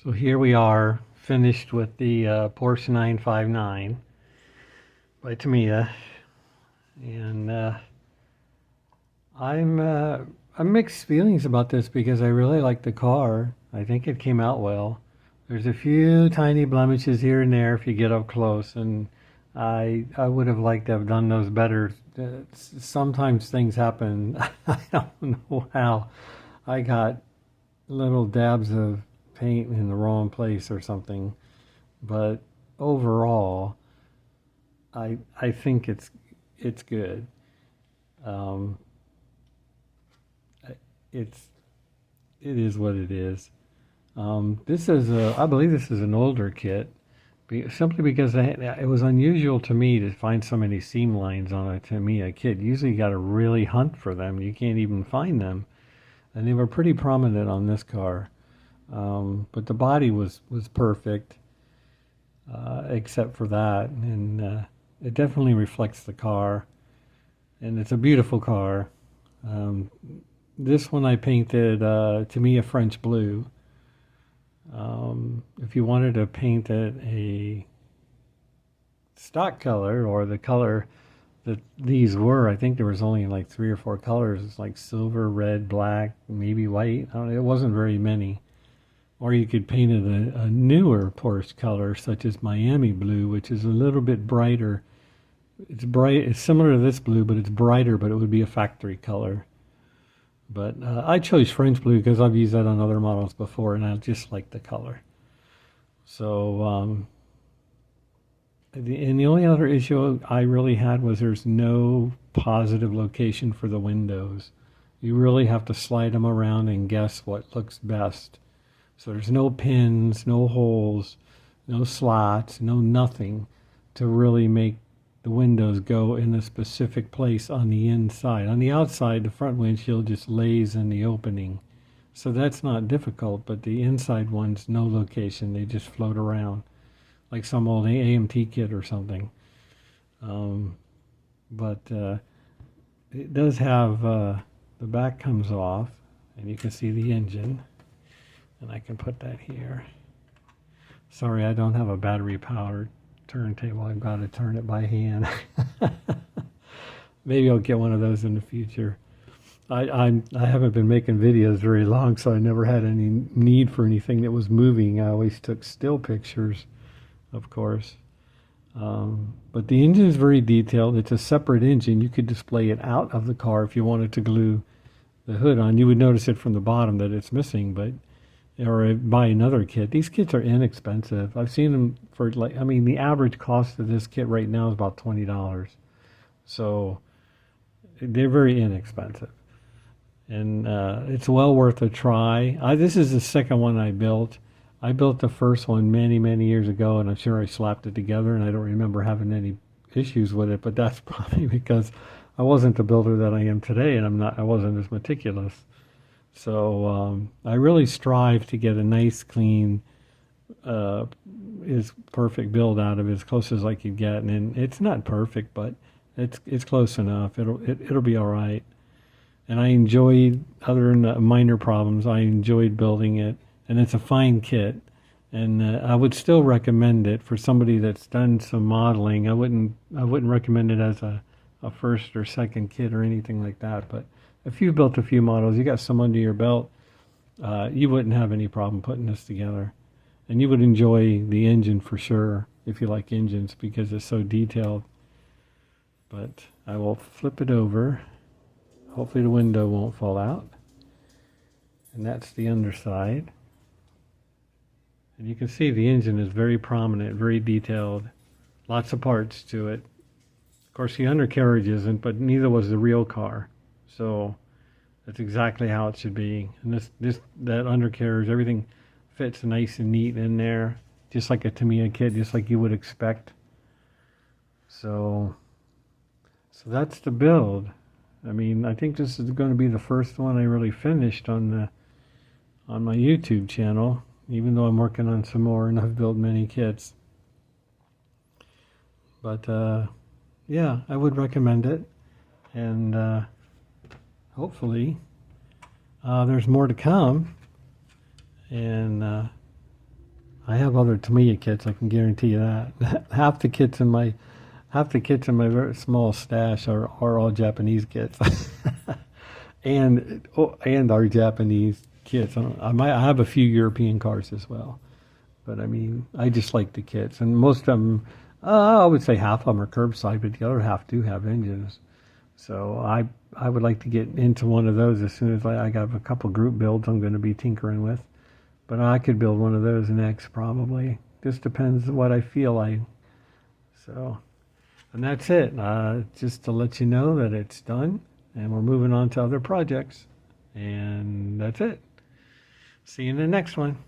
So here we are, finished with the Porsche 959 by Tamiya, and I'm mixed feelings about this because I really like the car. I think it came out well. There's a few tiny blemishes here and there if you get up close, and I would have liked to have done those better. Sometimes things happen. I don't know how. I got little dabs of paint in the wrong place or something, but overall, I think it's good. Um, it's it is what it is. This is I believe this is an older kit, simply because it was unusual to me to find so many seam lines on a Tamiya kit. Usually, you got to really hunt for them. You can't even find them, and they were pretty prominent on this car. But the body was perfect, except for that, and it definitely reflects the car, and it's a beautiful car. Um, this one I painted Tamiya French Blue. If you wanted to paint it a stock color or the color that these were, I think there was only like 3 or 4 colors. It's like silver, red, black, maybe white. I don't know, it wasn't very many. Or you could paint it a newer Porsche color, such as Miami blue, which is a little bit brighter. It's bright. It's similar to this blue, but it's brighter. But it would be a factory color. But I chose French blue because I've used that on other models before, and I just like the color. So, and the only other issue I really had was there's no positive location for the windows. You really have to slide them around and guess what looks best. So there's no pins, no holes, no slots, no nothing to really make the windows go in a specific place on the inside. On the outside, the front windshield just lays in the opening. So that's not difficult, but the inside ones, no location. They just float around like some old AMT kit or something. But it does have, the back comes off, and you can see the engine. And I can put that here. Sorry, I don't have a battery-powered turntable. I've got to turn it by hand. Maybe I'll get one of those in the future. I haven't been making videos very long, so I never had any need for anything that was moving. I always took still pictures, of course. But the engine is very detailed. It's a separate engine. You could display it out of the car if you wanted to glue the hood on. You would notice it from the bottom that it's missing, but or buy another kit. These kits are inexpensive. I've seen them for the average cost of this kit right now is about $20. So they're very inexpensive. And it's well worth a try. This is the second one I built. I built the first one many, many years ago, and I'm sure I slapped it together, and I don't remember having any issues with it, but that's probably because I wasn't the builder that I am today, and I wasn't as meticulous. So I really strive to get a nice, clean, is perfect build out of it as close as I could get, and it's not perfect, but it's close enough. It'll be all right. And I enjoyed, other than the minor problems, I enjoyed building it, and it's a fine kit. And I would still recommend it for somebody that's done some modeling. I wouldn't recommend it as a first or second kit or anything like that, but if you've built a few models, you got some under your belt, you wouldn't have any problem putting this together. And you would enjoy the engine for sure, if you like engines, because it's so detailed. But I will flip it over. Hopefully the window won't fall out. And that's the underside. And you can see the engine is very prominent, very detailed. Lots of parts to it. Of course, the undercarriage isn't, but neither was the real car. So that's exactly how it should be. And that undercarriage, everything fits nice and neat in there, just like a Tamiya kit, just like you would expect. So that's the build. I mean, I think this is going to be the first one I really finished on my YouTube channel, even though I'm working on some more and I've built many kits. But yeah, I would recommend it. And hopefully there's more to come, and I have other Tamiya kits. I can guarantee you that. Half the kits in my very small stash are all Japanese kits, and our Japanese kits. I have a few European cars as well, but I mean, I just like the kits, and most of them, I would say half of them are curbside, but the other half do have engines. So I would like to get into one of those as soon as I got a couple group builds I'm going to be tinkering with. But I could build one of those next probably. Just depends what I feel like. So, and that's it. Just to let you know that it's done and we're moving on to other projects. And that's it. See you in the next one.